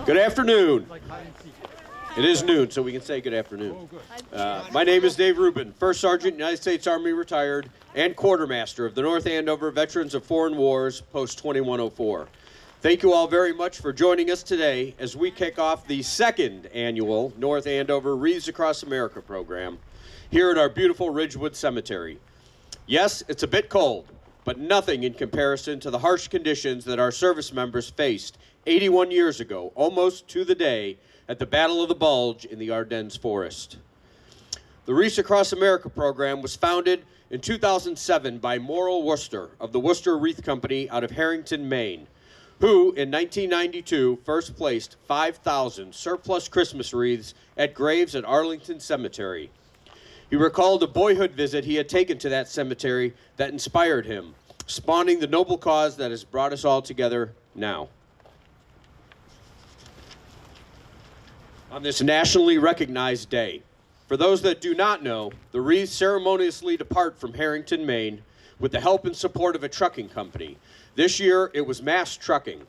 Good afternoon. It is noon, so we can say good afternoon. My name is Dave Hruban, First Sergeant, United States Army retired, and Quartermaster of the North Andover Veterans of Foreign Wars, Post 2104. Thank you all very much for joining us today as we kick off the second annual North Andover Wreaths Across America program here at our beautiful Ridgewood Cemetery. Yes, it's a bit cold, but nothing in comparison to the harsh conditions that our service members faced 81 years ago, almost to the day, at the Battle of the Bulge in the Ardennes Forest. The Wreaths Across America program was founded in 2007 by Morrill Worcester of the Worcester Wreath Company out of Harrington, Maine, who in 1992 first placed 5,000 surplus Christmas wreaths at graves at Arlington Cemetery. He recalled a boyhood visit he had taken to that cemetery that inspired him, spawning the noble cause that has brought us all together now. On this nationally recognized day, for those that do not know, the wreaths ceremoniously depart from Harrington, Maine, with the help and support of a trucking company. This year, it was Mass Trucking,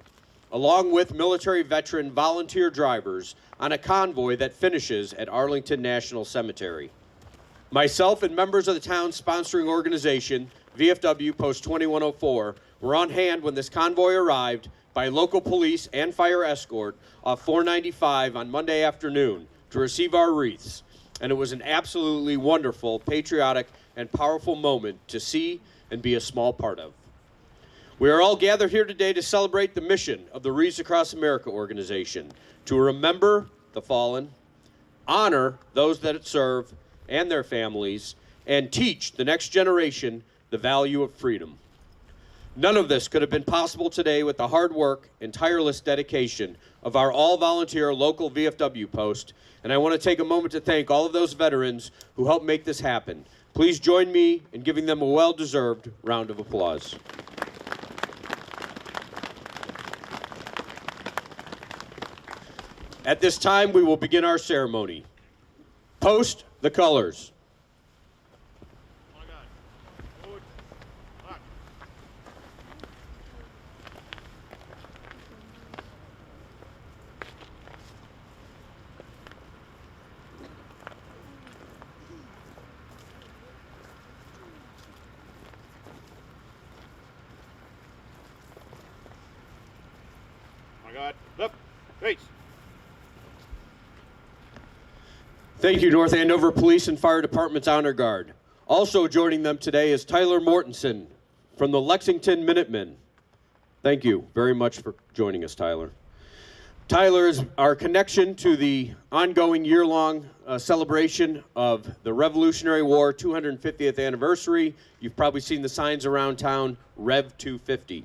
along with military veteran volunteer drivers on a convoy that finishes at Arlington National Cemetery. Myself and members of the town's sponsoring organization, VFW Post 2104, were on hand when this convoy arrived by local police and fire escort off 495 on Monday afternoon to receive our wreaths. And it was an absolutely wonderful, patriotic, and powerful moment to see and be a small part of. We are all gathered here today to celebrate the mission of the Wreaths Across America organization, to remember the fallen, honor those that serve and their families, and teach the next generation the value of freedom. None of this could have been possible today with the hard work and tireless dedication of our all-volunteer local VFW post, and I want to take a moment to thank all of those veterans who helped make this happen. Please join me in giving them a well-deserved round of applause. At this time, we will begin our ceremony. Post the colors. Up. Face. Thank you, North Andover Police and Fire Department's Honor Guard. Also joining them today is Tyler Mortensen from the Lexington Minutemen. Thank you very much for joining us, Tyler. Tyler is our connection to the ongoing year-long celebration of the Revolutionary War 250th anniversary. You've probably seen the signs around town, Rev 250.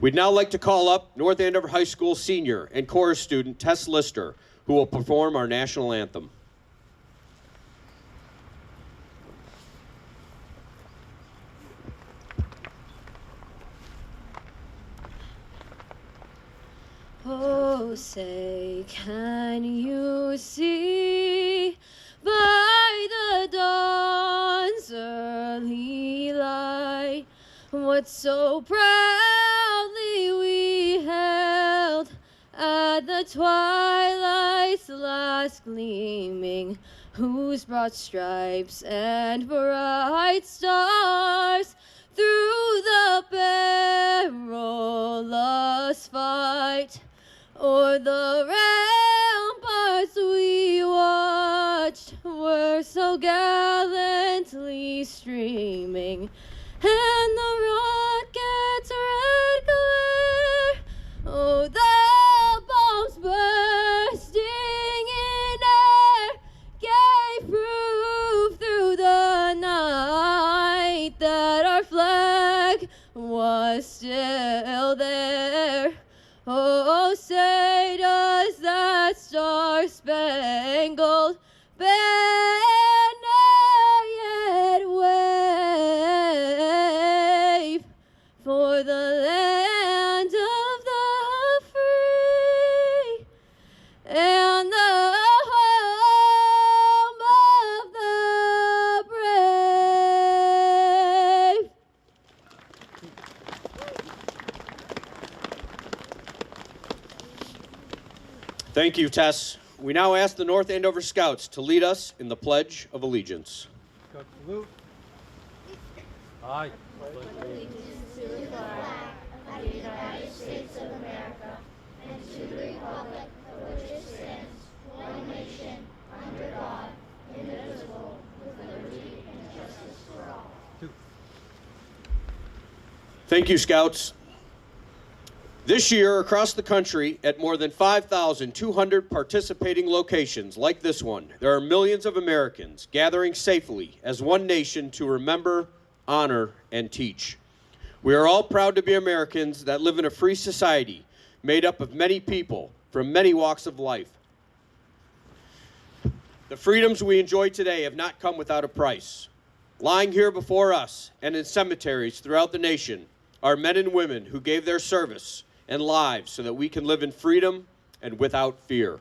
We'd now like to call up North Andover High School senior and chorus student Tess Lister, who will perform our national anthem. Oh, say, can you see by the dawn's early light what so proudly we held at the twilight's last gleaming, whose broad stripes and bright stars through the perilous fight o'er the ramparts we watched were so gallantly streaming, and the rocket's red glare, oh, the bombs bursting in air, gave proof through the night that our flag was still there. Oh, say does that star-spangled banner yet wave for the land of the free and the home of the brave? Thank you, Tess. We now ask the North Andover Scouts to lead us in the Pledge of Allegiance. Scout salute. Aye. Thank you, Scouts. This year, across the country, at more than 5,200 participating locations like this one, there are millions of Americans gathering safely as one nation to remember, honor, and teach. We are all proud to be Americans that live in a free society made up of many people from many walks of life. The freedoms we enjoy today have not come without a price. Lying here before us and in cemeteries throughout the nation are men and women who gave their service and lives so that we can live in freedom and without fear.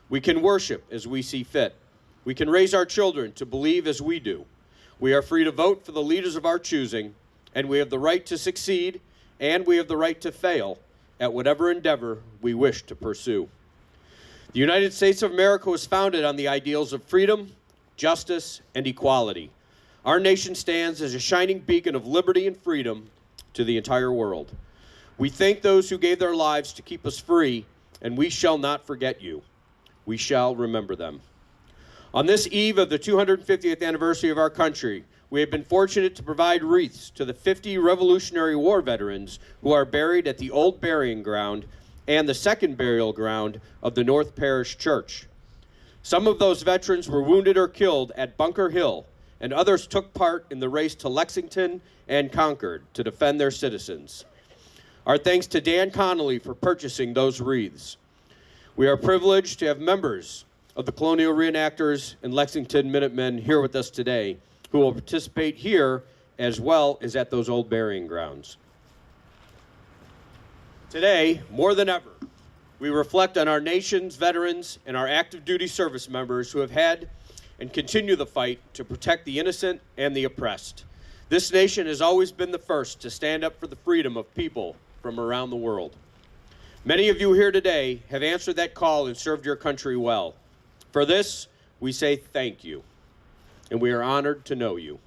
We can worship as we see fit. We can raise our children to believe as we do. We are free to vote for the leaders of our choosing, and we have the right to succeed, and we have the right to fail at whatever endeavor we wish to pursue. The United States of America was founded on the ideals of freedom, justice, and equality. Our nation stands as a shining beacon of liberty and freedom to the entire world. We thank those who gave their lives to keep us free, and we shall not forget you. We shall remember them. On this eve of the 250th anniversary of our country, we have been fortunate to provide wreaths to the 50 Revolutionary War veterans who are buried at the old burying ground and the second burial ground of the North Parish Church. Some of those veterans were wounded or killed at Bunker Hill, and others took part in the race to Lexington and Concord to defend their citizens. Our thanks to Dan Connolly for purchasing those wreaths. We are privileged to have members of the Colonial Reenactors and Lexington Minutemen here with us today who will participate here as well as at those old burying grounds. Today, more than ever, we reflect on our nation's veterans and our active duty service members who have had and continue the fight to protect the innocent and the oppressed. This nation has always been the first to stand up for the freedom of people from around the world. Many of you here today have answered that call and served your country well. For this, we say thank you, and we are honored to know you.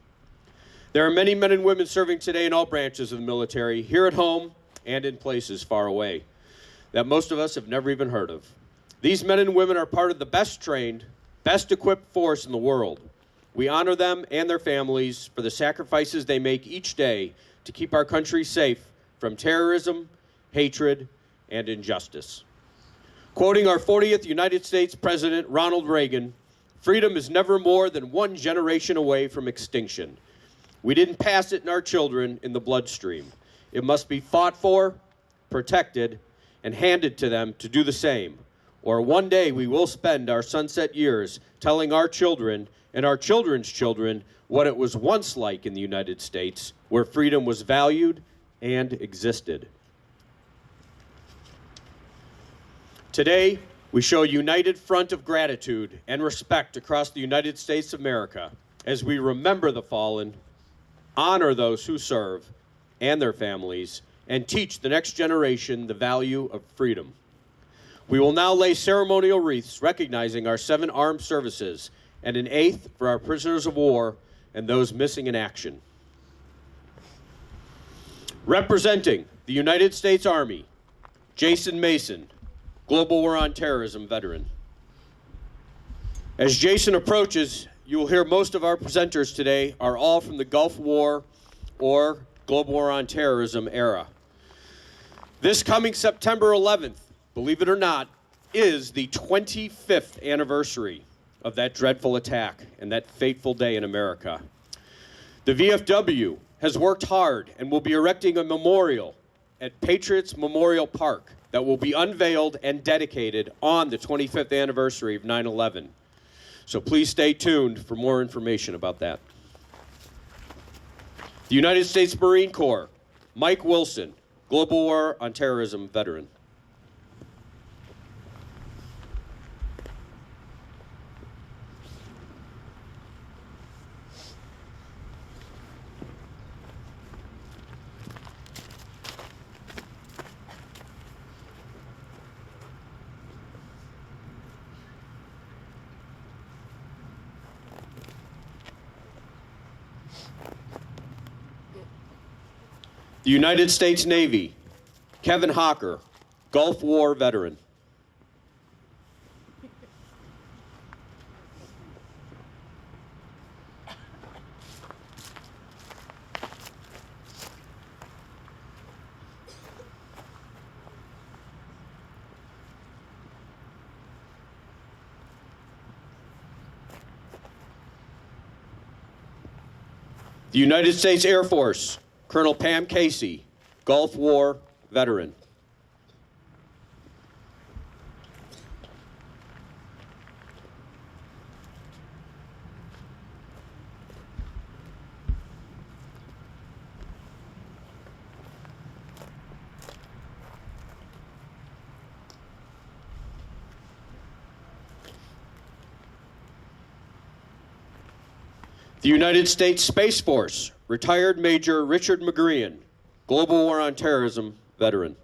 There are many men and women serving today in all branches of the military, here at home and in places far away, that most of us have never even heard of. These men and women are part of the best trained, best equipped force in the world. We honor them and their families for the sacrifices they make each day to keep our country safe from terrorism, hatred, and injustice. Quoting our 40th United States President Ronald Reagan, freedom is never more than one generation away from extinction. We didn't pass it in our children in the bloodstream. It must be fought for, protected, and handed to them to do the same. Or one day we will spend our sunset years telling our children and our children's children what it was once like in the United States, where freedom was valued and existed. Today, we show a united front of gratitude and respect across the United States of America as we remember the fallen, honor those who serve and their families, and teach the next generation the value of freedom. We will now lay ceremonial wreaths recognizing our 7 armed services and an 8th for our prisoners of war and those missing in action. Representing the United States Army, Jason Mason, Global War on Terrorism veteran. As Jason approaches, you will hear most of our presenters today are all from the Gulf War or Global War on Terrorism era. This coming September 11th, believe it or not, is the 25th anniversary of that dreadful attack and that fateful day in America. The VFW has worked hard and will be erecting a memorial at Patriots Memorial Park that will be unveiled and dedicated on the 25th anniversary of 9/11. So please stay tuned for more information about that. The United States Marine Corps, Mike Wilson, Global War on Terrorism veteran. The United States Navy, Kevin Hawker, Gulf War veteran. The United States Air Force, Colonel Pam Casey, Gulf War veteran. The United States Space Force, retired Major Richard McGrean, Global War on Terrorism veteran.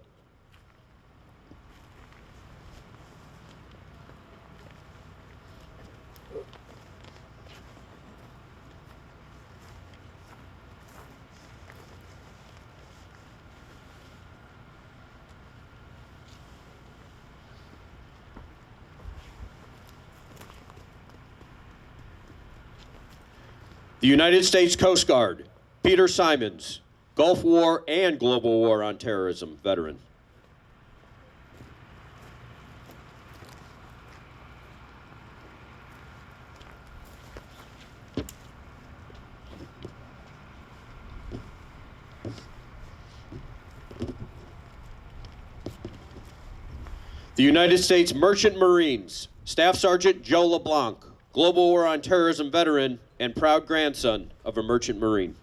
The United States Coast Guard, Peter Simons, Gulf War and Global War on Terrorism veteran. The United States Merchant Marines, Staff Sergeant Joe LeBlanc, Global War on Terrorism veteran and proud grandson of a merchant marine.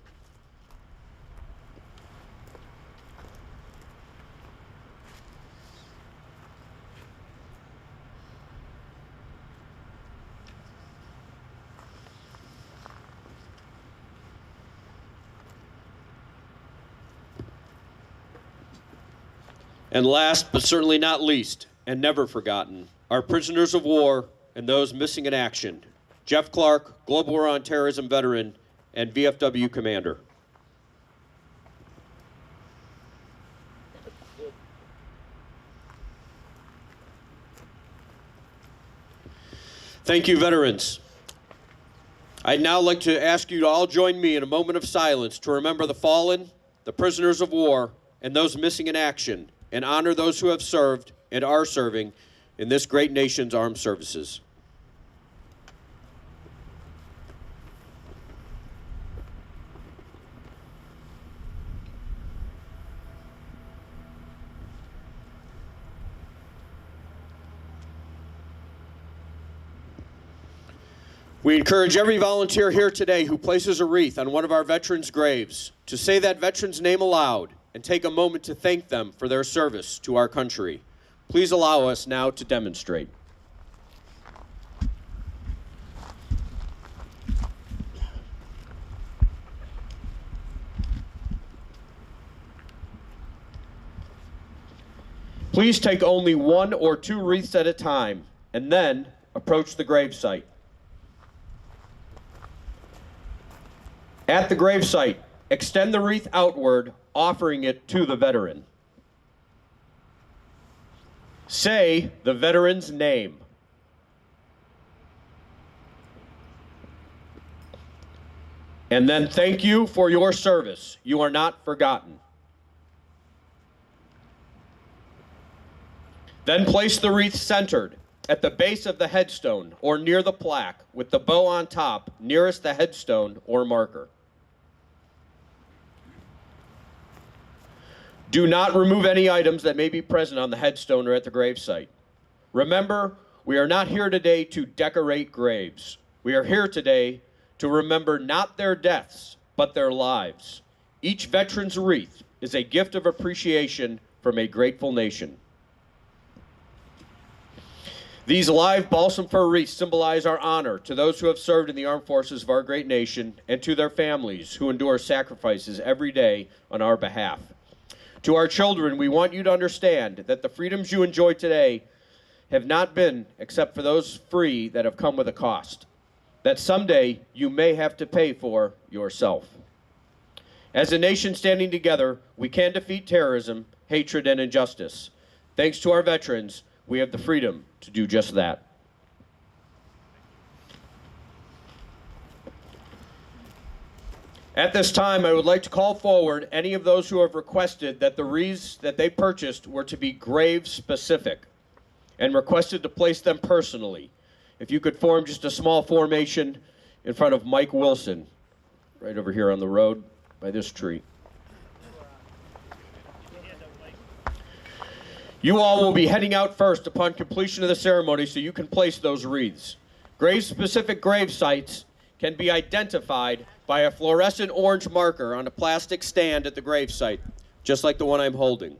And last but certainly not least, and never forgotten, our prisoners of war and those missing in action. Jeff Clark, Global War on Terrorism veteran and VFW commander. Thank you, veterans. I'd now like to ask you to all join me in a moment of silence to remember the fallen, the prisoners of war, and those missing in action, and honor those who have served and are serving in this great nation's armed services. We encourage every volunteer here today who places a wreath on one of our veterans' graves to say that veteran's name aloud and take a moment to thank them for their service to our country. Please allow us now to demonstrate. Please take only one or two wreaths at a time and then approach the gravesite. At the gravesite, extend the wreath outward, offering it to the veteran. Say the veteran's name. And then thank you for your service. You are not forgotten. Then place the wreath centered at the base of the headstone or near the plaque with the bow on top nearest the headstone or marker. Do not remove any items that may be present on the headstone or at the gravesite. Remember, we are not here today to decorate graves. We are here today to remember not their deaths, but their lives. Each veteran's wreath is a gift of appreciation from a grateful nation. These live balsam fir wreaths symbolize our honor to those who have served in the armed forces of our great nation and to their families who endure sacrifices every day on our behalf. To our children, we want you to understand that the freedoms you enjoy today have not been except for those free that have come with a cost, that someday you may have to pay for yourself. As a nation standing together, we can defeat terrorism, hatred, and injustice. Thanks to our veterans, we have the freedom to do just that. At this time, I would like to call forward any of those who have requested that the wreaths that they purchased were to be grave-specific and requested to place them personally. If you could form just a small formation in front of Mike Wilson, right over here on the road by this tree. You all will be heading out first upon completion of the ceremony so you can place those wreaths. Grave-specific grave sites can be identified by a fluorescent orange marker on a plastic stand at the gravesite, just like the one I'm holding.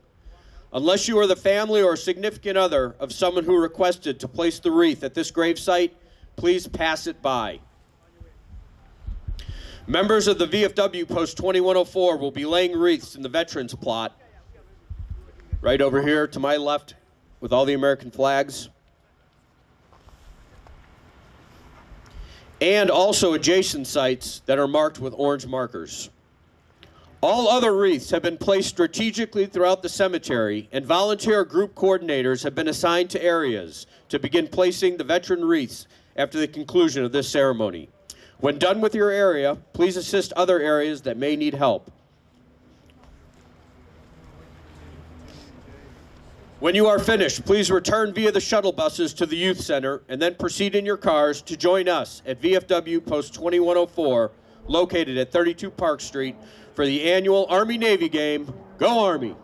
Unless you are the family or significant other of someone who requested to place the wreath at this gravesite, please pass it by. Members of the VFW Post 2104 will be laying wreaths in the veterans plot, right over here to my left with all the American flags. And also adjacent sites that are marked with orange markers. All other wreaths have been placed strategically throughout the cemetery, and volunteer group coordinators have been assigned to areas to begin placing the veteran wreaths after the conclusion of this ceremony. When done with your area, please assist other areas that may need help. When you are finished, please return via the shuttle buses to the youth center and then proceed in your cars to join us at VFW Post 2104, located at 32 Park Street, for the annual Army-Navy game. Go Army!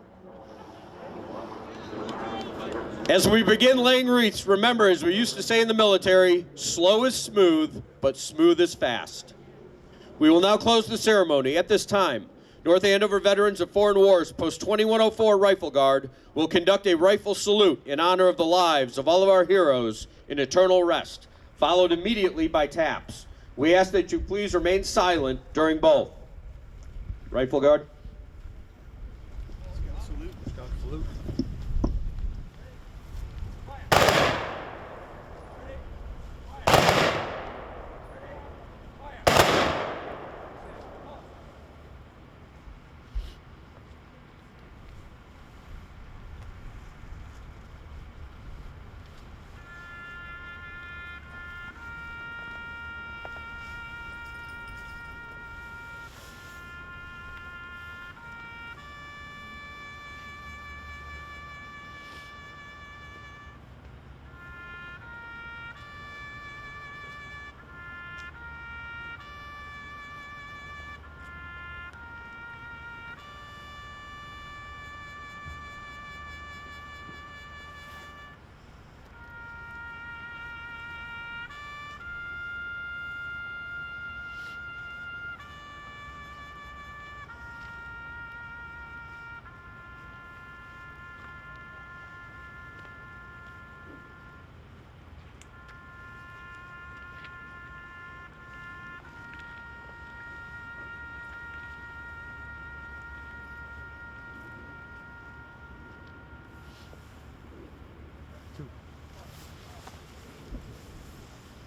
As we begin laying wreaths, remember, as we used to say in the military, slow is smooth, but smooth is fast. We will now close the ceremony. At this time, North Andover Veterans of Foreign Wars Post 2104 Rifle Guard will conduct a rifle salute in honor of the lives of all of our heroes in eternal rest, followed immediately by taps. We ask that you please remain silent during both. Rifle Guard. Salute.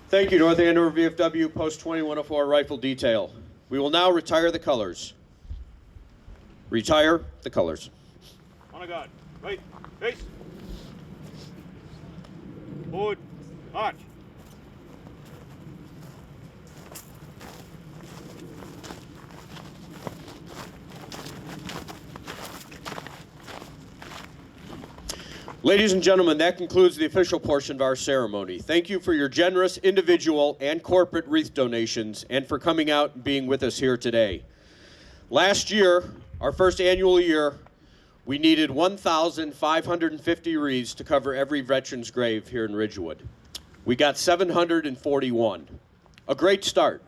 Thank you, North Andover VFW Post 2104 Rifle Detail. We will now retire the colors. Retire the colors. Honor guard. Right. Face. Forward. March. Ladies and gentlemen, that concludes the official portion of our ceremony. Thank you for your generous individual and corporate wreath donations and for coming out and being with us here today. Last year, our first annual year, we needed 1,550 wreaths to cover every veteran's grave here in Ridgewood. We got 741. A great start.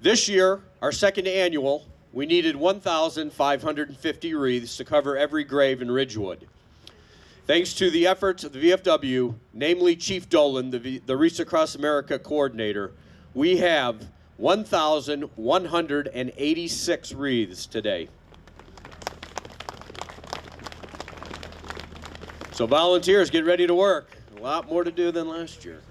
This year, our second annual, we needed 1,550 wreaths to cover every grave in Ridgewood. Thanks to the efforts of the VFW, namely Chief Dolan, the Wreaths Across America coordinator, we have 1,186 wreaths today. So volunteers, get ready to work. A lot more to do than last year.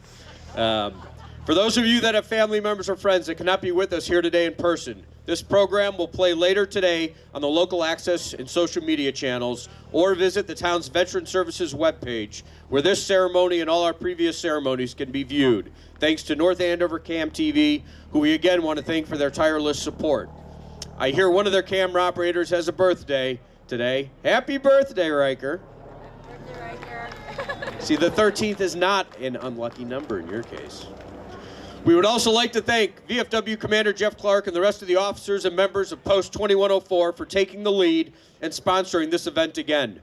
For those of you that have family members or friends that cannot be with us here today in person, This program will play later today on the local access and social media channels, or visit the town's Veteran Services webpage, where this ceremony and all our previous ceremonies can be viewed. Thanks to North Andover Cam TV, who we again want to thank for their tireless support. I hear one of their camera operators has a birthday today. Happy birthday, Ryker. See, the 13th is not an unlucky number in your case. We would also like to thank VFW Commander Jeff Clark and the rest of the officers and members of Post 2104 for taking the lead and sponsoring this event again.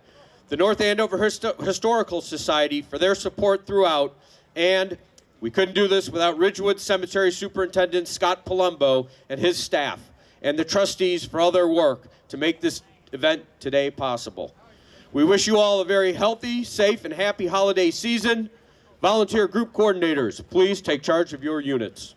The North Andover Historical Society for their support throughout, and we couldn't do this without Ridgewood Cemetery Superintendent Scott Palumbo and his staff, and the trustees for all their work to make this event today possible. We wish you all a very healthy, safe, and happy holiday season. Volunteer group coordinators, please take charge of your units.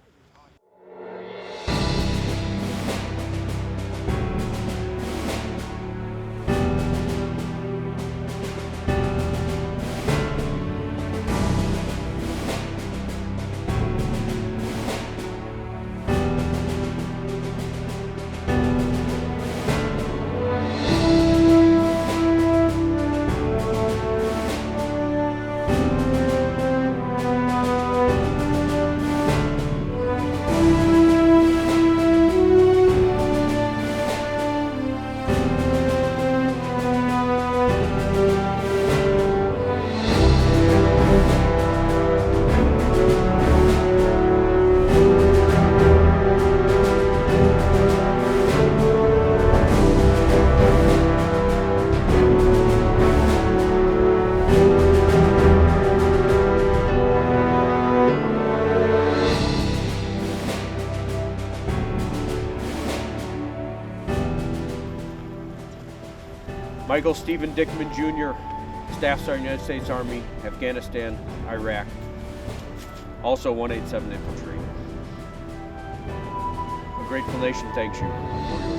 Michael Stephen Dickman Jr., Staff Sergeant, United States Army, Afghanistan, Iraq. Also 187 Infantry. A grateful nation thanks you for your